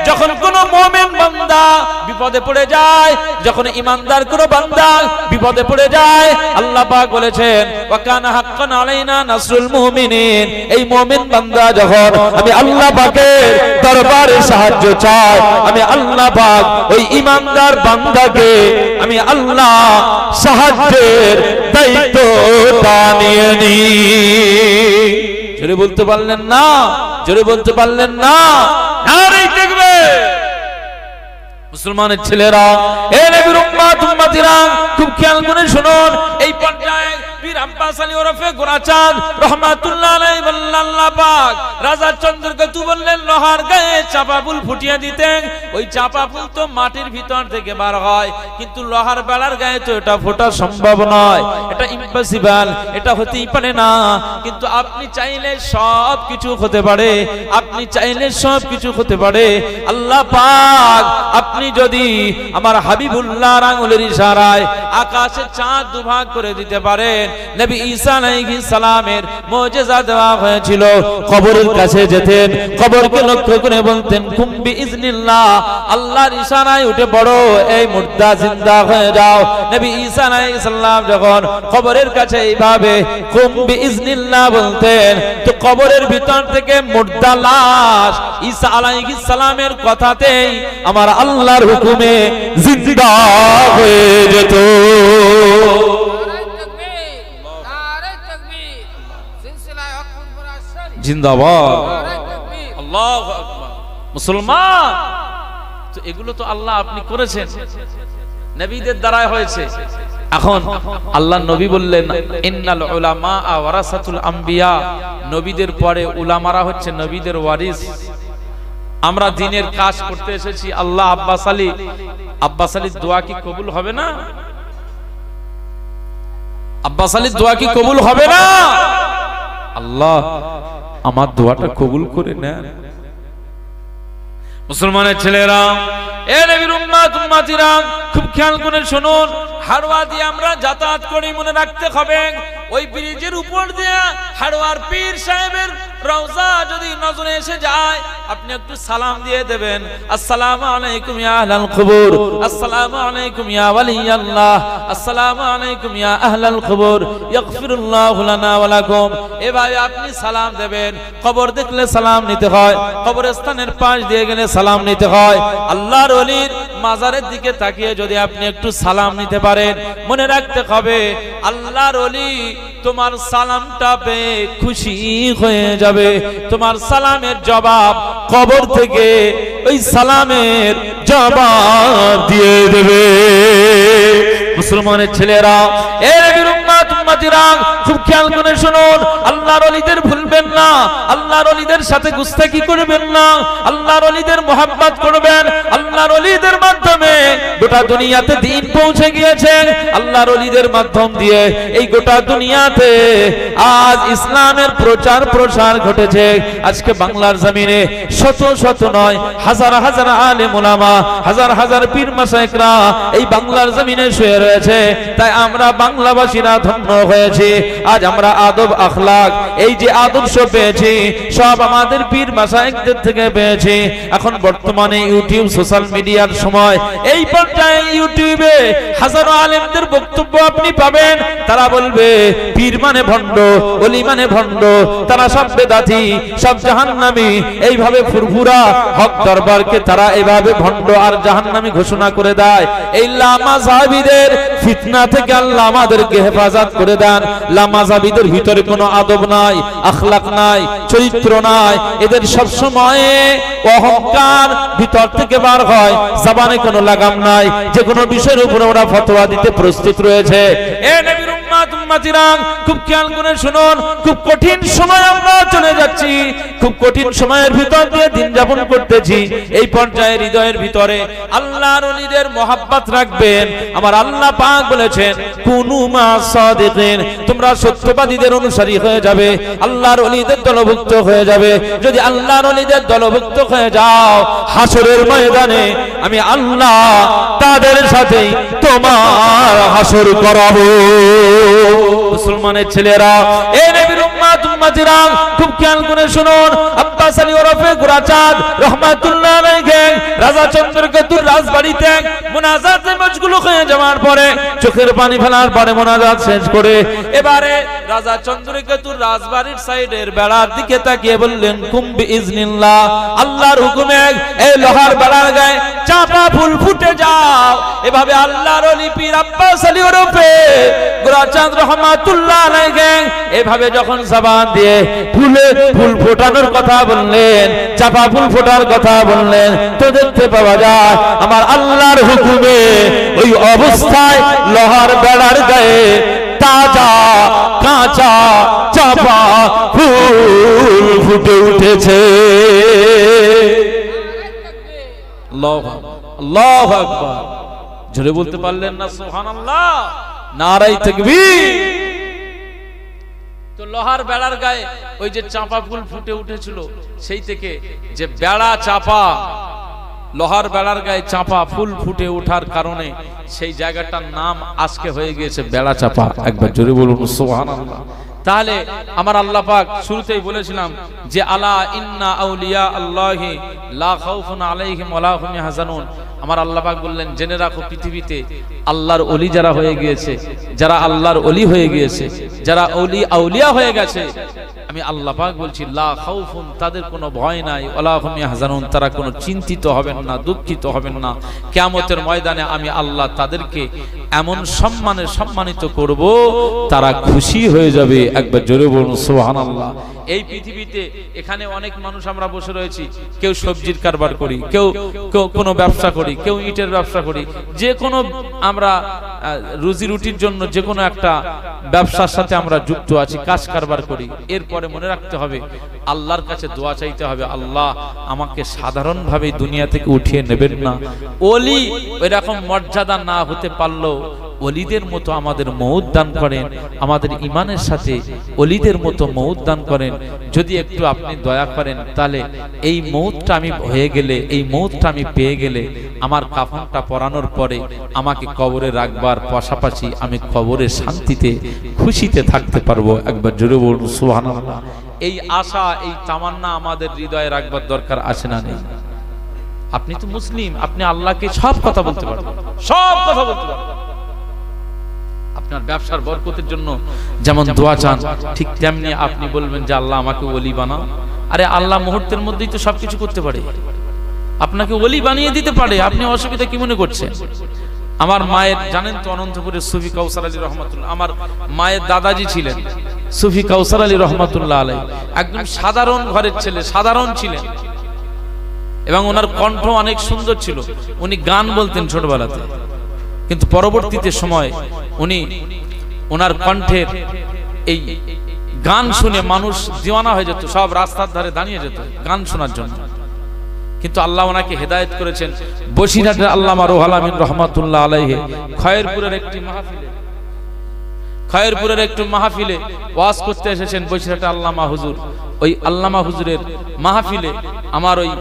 যখন কোন মুমিন বান্দা বিপদে পড়ে যায়, যখন ইমানদার কোন বান্দা বিপদে পড়ে যায়, আল্লাহ পাক বলেছেন, ওয়া কানা হাক্কান আলাইনা নাসরুল মুমিনিন। এই মুমিন বান্দা যখন আমি আল্লাহ পাকের দরবারে সাহায্য চাই, আমি আল্লাহ পাক ওই ইমানদার বান্দাকে আমি আল্লাহ সাহায্যের দায়িত্বটা নিয়ে নিই। জোরে বলতে পারলেন না? জোরে বলতে পারলেন না? নারে দেখবে মুসলমানের ছেলেরা, এ নবীর উম্মত উম্মতিরা, খুব খেয়াল করে শুনুন। এই পর্যায়ে পীর আব্বাস আলী ওরফে গোরাচাঁদ রাহমাতুল্লাহ আলাইহি বললেন, আল্লাহ পাক রাজা চন্দ্রকেতু বললেন লোহার গায়ে চাঁপা ফুল ফুটিয়ে দিতেন। ওই চাঁপা ফুল তো মাটির ভিতর থেকে বার হয়, কিন্তু লোহার বেড়ার গায়ে তো এটা ফোটা সম্ভব নয়, এটা ইম্পসিবল, এটা হতেই পারে না। কিন্তু আপনি চাইলে সব কিছু হতে পারে, আপনি চাইলে সব কিছু হতে পারে। আল্লাহ পাক আপনি যদি আমার হাবিবুল্লাহর আঙ্গুলের ইশারায় আকাশে চাঁদ দুভাগ করে দিতে পারেন, নবী ঈসা আলাইহিস সালামের মুজিজা দেওয়া হয়েছিল। কবরের কাছে যেতেন, কবরকে লক্ষ্য করে বলতেন কুম বিইজনিল্লাহ, আল্লাহর ইশারায় উঠে পড়ো, এই মুর্দা জিন্দা হয়ে যাও। নবী ঈসা আলাইহিস সালাম যখন কবরের কাছে এইভাবে কুম বিইজনিল্লাহ বলতেন, তো কবরের ভিতর থেকে মুর্দা লাশ ঈসা আলাইহিস সালামের কথাতেই আমার আল্লাহর হুকুমে জিন্দা হয়ে যেত। জিন্দাবাদ, আল্লাহু আকবার। মুসলমান, তো এগুলো তো আল্লাহ আপনি করেছেন, নবীদের দ্বারাই হয়েছে। এখন আল্লাহ নবী বললেন ইন্নাল উলামা ওয়ারাসাতুল আম্বিয়া, নবীদের পরে উলামারা হচ্ছে নবীদের ওয়ারিস। আমরা দ্বীনের কাজ করতে এসেছি। আল্লাহ আব্বাস আলীর দোয়া কি কবুল হবে না? আব্বাস আলীর দোয়া কি কবুল হবে না? আল্লাহ আমার দোয়াটা কবুল করে নেন। মুসলমানের ছেলেরা, এ নবীর উম্মত উম্মতিরা, খুব খেয়াল করে শুনুন। হাড়োয়া দিয়ে আমরা যাতায়াত করি, মনে রাখতে হবে ওই ব্রিজের উপর দিয়ে হাড়োয়ার পীর সাহেবের রওজা যদি নজরে এসে যায়, আপনি একটু সালাম দিয়ে দেবেন, আসসালামু আলাইকুম ইয়া আহলাল কবর, আসসালামু আলাইকুম ইয়া ওয়ালিয়াল্লাহ, আসসালামু আলাইকুম ইয়া আহলাল কবর, ইয়াগফিরুল্লাহু লানা ওয়া লাকুম। এভাবে আপনি সালাম দেবেন। কবর দেখলে সালাম নিতে হয়, কবরস্থানের পাশ দিয়ে গেলে সালাম নিতে হয়। আল্লাহর ওলির মাজারের দিকে তাকিয়ে যদি আপনি একটু সালাম নিতে পারেন, মনে রাখতে হবে আল্লাহর ওলি তোমার সালামটা পেয়ে খুশি হয়ে যাবে। তোমার সালামের জবাব কবর থেকে ওই সালামের জবাব দিয়ে দেবে। মুসলমানের ছেলেরা, এ নবীর উম্মত উম্মতিরা, খুব খেয়াল করে শুনুন। আল্লাহর ওলিদের ভুলবেন না, আল্লাহর ওলিদের সাথে গুস্তাখি করবেন না, আল্লাহর ওলিদের মুহাব্বত করবেন। আল্লাহর ওলিদের মাধ্যমে গোটা দুনিয়াতে দ্বীন পৌঁছে গিয়েছে। আল্লাহর ওলিদের মাধ্যম দিয়ে এই গোটা দুনিয়াতে আজ ইসলামের প্রচার প্রসার ঘটেছে। আজকে বাংলার জমিনে শত শত নয়, হাজার হাজার আলেম ওলামা, হাজার হাজার পীর মাশায়েখরা এই বাংলার জমিনে শুয়ে রয়েছে। তাই আমরা বাংলাবাসীরা ধন্য হয়েছি। আজ আমরা আদব আখলাক, এই যে আদর্শ পেয়েছি, সব আমাদের পীর মাশায়েখদের থেকে পেয়েছি। এখন বর্তমানে ইউটিউব সোশ্যাল মিডিয়ার সময়, এই পর্যায়ে ইউটিউবে হাজারো আলেমদের বক্তব্য আপনি পাবেন। তারা বলবে পীর মানে ভণ্ড, ওলি মানে ভণ্ড, তারা সব বেদাতি, সব জাহান্নামী। এইভাবে ফুরফুরা হক দরবারকে তারা এইভাবে ভণ্ড আর জাহান্নামী ঘোষণা করে দেয়। এই লামাযহাবীদের ফিতনা থেকে আল্লাহ আমাদেরকে হেফাজত করে দেন। লামাযহাবীদের ভিতরে কোনো আদব নাই, আখলাক নাই, চরিত্র নাই। এদের সব সময় অহংকার ভিতর থেকে বার হয়, জবানে কোনো লাগাম নাই। যে কোনো বিষয়ের উপরে ওরা ফতোয়া দিতে প্রস্তুত রয়েছে। এ নবীর উম্মত উম্মতিরা, খুব খেয়াল করে শুনুন। খুব কঠিন সময় আমরা চলে যাচ্ছি, খুব কঠিন সময়ের ভিতর দিয়ে দিন যাপন করতেছি। এই পর্যায়ে হৃদয়ের ভিতরে আল্লাহর ওলিদের মহব্বত রাখবেন। আমার আল্লাহ পাক বলেছেন কুনু মা সাদিকিন, তোমরা সত্যবাদীদের অনুসারী হয়ে যাবে, আল্লাহর ওলিদের দলভুক্ত হয়ে যাবে। যদি আল্লাহর ওলিদের দলভুক্ত হয়ে যাও, হাসরের ময়দানে আমি আল্লাহ তাদের সাথে তোমার হাসর করাবো। মুসলমানের ছেলেরা, এ নবীর উম্মত উম্মতিরা, খুব খেয়াল করে শুনুন। আব্বাস আলী ওরফে গোরাচাঁদ রহমাতুল্লাহ আলাইহি রাজা চন্দ্রকেতুর রাজবাড়িতে মুনাজাতে মশগুল হয়ে যাওয়ার পরে, চোখের পানি ফেলার পরে মুনাজাত শেষ করে এবারে রাজা চন্দ্রকেতুর রাজবাড়ির সাইডের বেড়ার দিকে তাকিয়ে বললেন কুম বিইজনিল্লাহ, আল্লাহর হুকুমে এই লোহার বেড়ার গায়ে চাপা ফুল ফুটে যাও। এভাবে আল্লাহর ওলি পীর আব্বাস আলী ওরফে গোরাচাঁদ রহমাতুল্লাহ আলাইহি এভাবে যখন জবান দিয়ে ফুল ফোটানোর কথা বললেন, চাপা ফুল ফোটার কথা বললেন, তো দেখতে পাওয়া যায় আমার আল্লাহর হুকুমে ওই অবস্থায় লোহার বেড়ার গায়ে তাজা কাঁচা চাপা ফুল ফুটে উঠেছে। আল্লাহু আকবার, জোরে বলতে পারলেন না সুবহানাল্লাহ? নারায়ে তাকবীর। তো লোহার বেড়ার গায়ে ওই যে চাপা ফুল ফুটে উঠেছিল, সেই থেকে যে বেড়া চাপা লোহার বেড়ার গায়ে চাপা ফুল ফুটে ওঠার কারণে সেই জায়গাটার নাম আজকে হয়ে গিয়েছে বেড়া চাপা। একবার জোরে বলুন সুবহানাল্লাহ। তাহলে আমার আল্লাহ পাক শুরুতেই বলেছিলাম যে আলা ইন্না আউলিয়া আল্লাহি লা খাউফুন আলাইহিম ওয়া লা হুম ইয়াহজানুন। আমার আল্লাহ পাক বললেন জেনে রাখো পৃথিবীতে আল্লাহর ওলি যারা হয়ে গিয়েছে, যারা আল্লাহর ওলি হয়ে গিয়েছে, যারা ওলি আউলিয়া হয়ে গেছে, আমি আল্লাহ পাক বলছি লা খাউফুন, তাদের কোনো ভয় নাই, ওয়ালা হুম ইয়াহজানুন, তারা কোনো চিন্তিত হবেন না, দুঃখিত হবেন না। কিয়ামতের ময়দানে আমি আল্লাহ তাদেরকে এমন সম্মানে সম্মানিত করব, তারা খুশি হয়ে যাবে। একবার জোরে বলুন সুবহানাল্লাহ। এই পৃথিবীতে এখানে অনেক মানুষ আমরা বসে রয়েছি, কেউ সবজির কারবার করি, কেউ কোনো ব্যবসা করি, কেউ ইটের ব্যবসা করি, যে কোনো আমরা রুজি রুটির জন্য যে কোনো একটা ব্যবসার সাথে আমরা যুক্ত আছি, কাজ কারবার করি। এরপরে মনে রাখতে হবে আল্লাহর কাছে দোয়া চাইতে হবে, আল্লাহ আমাকে সাধারণভাবে দুনিয়া থেকে উঠিয়ে নেবেন না। ওলি এরকম মর্যাদা না হতে পারলেও ওলিদের মতো আমাদের মউত দান করেন, আমাদের ইমানের সাথে ওলিদের মতো মউত দান করেন। যদি একটু আপনি দয়া করেন তাহলে এই মউতটা আমি হয়ে গেলে, এই মউতটা আমি পেয়ে গেলে, আমার কাফনটা পরানোর পরে আমাকে কবরে রাখবার পাশাপাশি আমি কবরে শান্তিতে খুশিতে থাকতে পারবো। একবার জোরে বলুন সুবহানাল্লাহ। এই আশা, এই তামান্না আমাদের হৃদয়ে রাখবার দরকার আছে না নেই? আপনি তো মুসলিম, আপনি আল্লাহকে সব কথা বলতে পারবেন, সব কথা বলতে পারবেন। আপনার ব্যবসার বরকতের জন্য যেমন দোয়া চান, ঠিক তেমনি আপনি বলবেন যে আল্লাহ আমাকে ওলি বানাও। আরে আল্লাহ মুহূর্তের মধ্যেই তো সবকিছু করতে পারে, আপনাকে ওলি বানিয়ে দিতে পারে। আপনি অসুবিধা কি মনে করছেন? আমার মায়ের জানেন তো অনন্তপুরের সুফি কাউসার আলী রহমাতুল্লাহ, আমার মায়ের দাদাজি ছিলেন সুফি কাউসার আলী রহমাতুল্লাহ আলাইহি। একদম সাধারণ ঘরের ছেলে, সাধারণ ছিলেন, এবং ওনার কণ্ঠ অনেক সুন্দর ছিল। উনি গান বলতেন ছোটবেলাতে, কিন্তু পরবর্তীতে সময় উনি ওনার কণ্ঠের এই গান শুনে মানুষ দিওয়ানা হয়ে যেত, সব রাস্তার ধারে দাঁড়িয়ে যেত গান শোনার জন্য। কিন্তু আল্লাহ ওনাকে হেদায়েত করেছেন। বসিরহাটের আল্লামা রুহুল আমিন রহমাতুল্লাহ আলাইহি খয়েরপুরের একটি মাহফিলে ওয়াজ করতে এসেছেন বসিরহাটের আল্লামা হুজুর। ওই আল্লামা হুজুরের মাহফিলে আমার ওই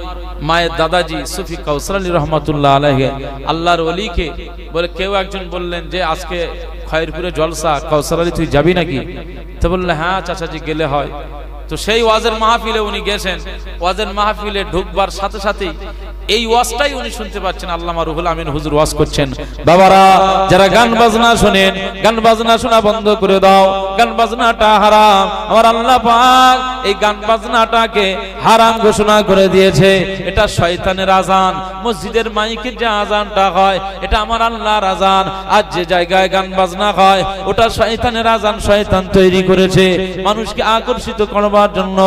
মায়ের দাদাজি সুফি কাউসার আলী রহমাতুল্লাহ আলাইহি আল্লাহর ওলিকে বলে, কেউ একজন বললেন যে আজকে খয়েরপুরে জলসা, কাউসার আলী তুই যাবি নাকি? তো বললে হ্যাঁ চাচাজি গেলে হয়। তো সেই ওয়াজের মাহফিলে উনি গেছেন। ওয়াজের মাহফিলে ঢুকবার সাথে সাথেই এই ওয়াজটাই উনি শুনতে পাচ্ছেন, আল্লামা রুহুল আমিন হুজুর ওয়াজ করছেন, বাবারা যারা গান বাজনা শোনেন, গান বাজনা শোনা বন্ধ করে দাও, গান বাজনাটা হারাম। আমার আল্লাহ পাক এই গান বাজনাটাকে হারাম ঘোষণা করে দিয়েছে। এটা শয়তানের আজান। মসজিদের মাইকে যে আজানটা হয় এটা আমার আল্লাহর আজান। আর যে জায়গায় গান বাজনা হয় ওটা শয়তানের আজান। শয়তান তৈরি করেছে মানুষকে আকর্ষিত করবার জন্য।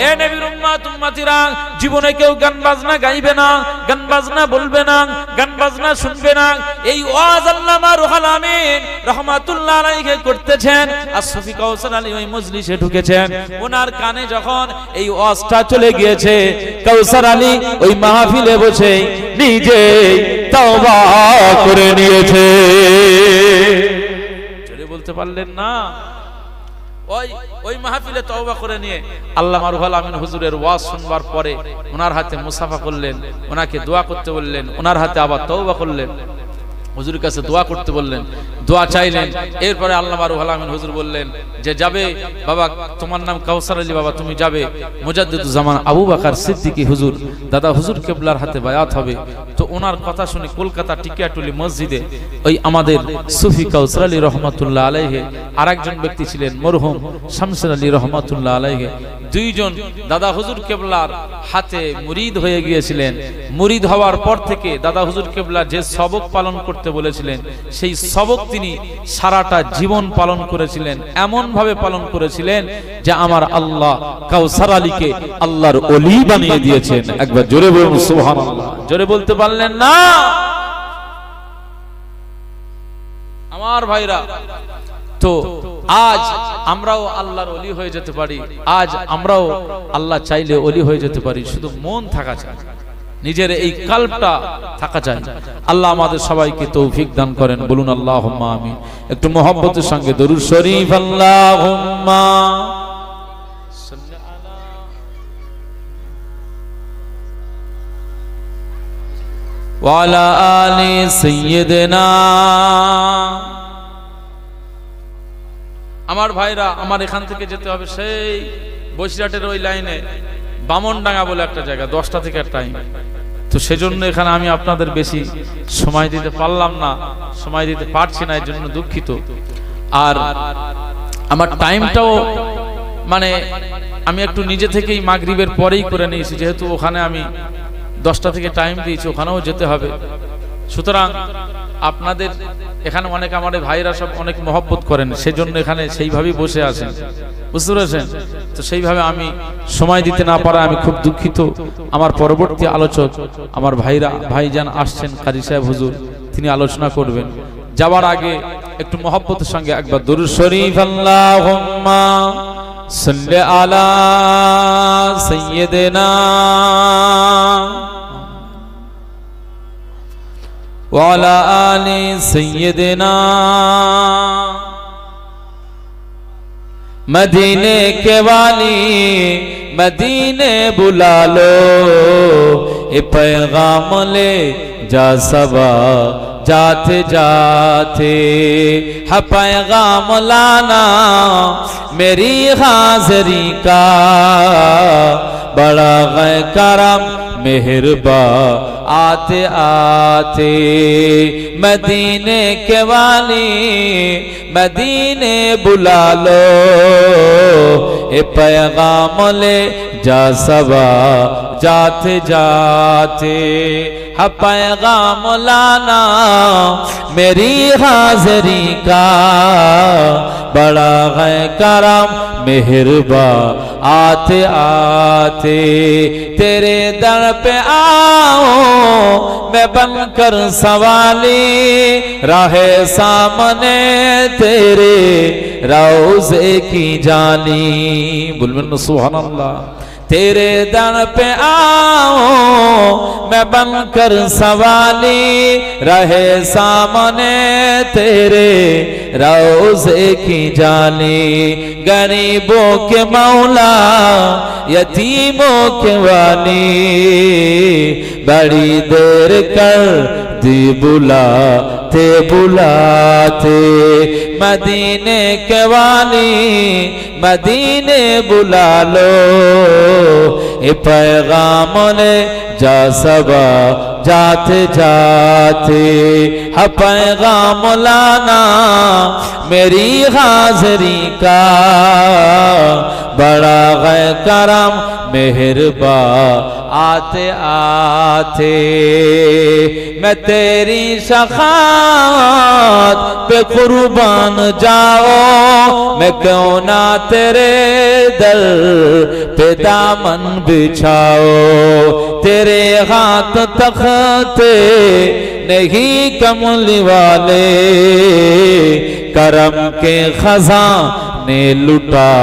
এ নবীর উম্মত উম্মতিরা, জীবনে কেউ গান বাজনা গাইবে না, গান বাজনা বলবে না, গান বাজনা শুনবে না। এই ওয়াজ আল্লামা রুহুল আমিন রহমাতুল্লাহ আলাইহি করতেছেন, আর সুফি কাউসার আলী ওই মজলিসে ঢুকেছেন। ওনার কানে যখন এই ওয়াজটা চলে গিয়েছে, কাউসার আলী ওই মাহফিলে বসে নিজে তওবা করে নিয়েছে। জোরে বলতে পারলেন না? ওই মাহফিলে তওবা করে নিয়ে আল্লামা রুহুল আমিন হুজুরের ওয়াজ শুনবার পরে ওনার হাতে মুসাফা করলেন, ওনাকে দোয়া করতে বললেন, ওনার হাতে আবার তওবা করলেন, হুজুরের কাছে দোয়া করতে বললেন, দোয়া চাইলেন। এরপরে আল্লামা রুহুল আমিন হুজুর বললেন যে যাবে বাবা, তোমার নাম কাউসার আলী বাবা, তুমি যাবে মুজাদ্দিদুজ জামান আবু বকর সিদ্দিকী হুজুর দাদা হুজুর কেবলার হাতে বায়াত হবে। তো ওনার কথা শুনে কলকাতা টিকিয়াটুলি মসজিদে ওই আমাদের সুফি কাউসার আলী রহমাতুল্লাহ আলাইহি আরেকজন ব্যক্তি ছিলেন মরহুম শামসুল আলী রহমাতুল্লাহ আলাইহি, দুইজন দাদা হুজুর কেবলার হাতে মুরিদ হয়ে গিয়েছিলেন। মুরিদ হওয়ার পর থেকে দাদা হুজুর কেবলা যে সবক পালন করতে বলেছিলেন সেই সবক তিনি সারাটা জীবন পালন করেছিলেন। এমন ভাবে পালন করেছিলেন যে আমার আল্লাহ কাউসার আলীকে আল্লাহর ওলি বানিয়ে দিয়েছেন। একবার জোরে বলুন সুবহানাল্লাহ। জোরে বলতে পারলেন না? আমার ভাইরা, তো আজ আমরাও আল্লাহর ওলি হয়ে যেতে পারি। আজ আমরাও আল্লাহ চাইলে ওলি হয়ে যেতে পারি, শুধু মন থাকা চাই, নিজের এই কলবটা থাকা চাই। আল্লাহ আমাদের সবাইকে তৌফিক দান করেন। বলুন আল্লাহুম্মা আমিন। একটু মুহাব্বতের সঙ্গে দরুদ শরীফ আল্লাহুম্মা ওয়ালা আলি সাইয়্যিদিনা। আমার ভাইরা, আমার এখান থেকে যেতে হবে সেই বসিরহাটের ওই লাইনে বামনডাঙ্গা বলে একটা জায়গা, 10টা থেকে টাইম। তো সেজন্য এখানে আমি আপনাদের বেশি সময় দিতে পারলাম না, সময় দিতে পারছি না, এর জন্য দুঃখিত। আর আমার টাইমটাও মানে আমি একটু নিজে থেকেই মাগরিবের পরেই করে নিয়েছি, যেহেতু ওখানে আমি 10টা থেকে টাইম দিয়েছি, ওখানেও যেতে হবে। সুতরাং আপনাদের এখানে অনেক আমার ভাইরা সব অনেক মহব্বত করেন, সেজন্য এখানে সেইভাবেই বসে আছেন, বুঝতে পেরেছেন? তো সেইভাবে আমি সময় দিতে না পারা আমি খুব দুঃখিত। আমার পরবর্তী আলোচক আমার ভাইজান আসছেন, কাজী সাহেব হুজুর, তিনি আলোচনা করবেন। যাওয়ার আগে একটু মহব্বতের সঙ্গে একবার দুরূদ শরীফ আল্লাহুম্মা সাল্লি আলা সাইয়্যিদিনা ওয়ালা আলি সাইয়্যিদিনা। मदीने के वाली मदीने बुला लो, ए पैगाम ले जा सबा जाते जाते, है पैगाम लाना मेरी हाज़री का, बड़ा है करम मेहरबा आते आते। मदीने के वाली मदीने बुला लो, ए पैगाम ले जा सबा जाते जाते, है पैगाम लाना मेरी हाज़री का, बड़ा है करम मेहरबा आते आते। तेरे दर पे आओ मैं बनकर सवाली, राहे सामने तेरे रोज़े की जानी। बोल सुभान अल्लाह। तेरे दर पे आओ मैं बनकर सवाली, रहे सामने तेरे रोज़े की जाली। गरीबों के मौला यतीमों के वाली, बड़ी देर कर दी बुलाते बुलाते। मदीने के वाली मदीने बुला लो, ए पैगाम ले जा सबा जाते जाते, है पैगाम लाना मेरी हाज़री का, बड़ा है करम मेहरबा आते आते। मैं तेरी शफ़ाअत पे कुर्बान जाओ, मैं क्यों ना तेरे दर पे दामन बिछाओ। तेरे हाथ तख्ते नहीं कमली वाले, करम के खजाने लुटा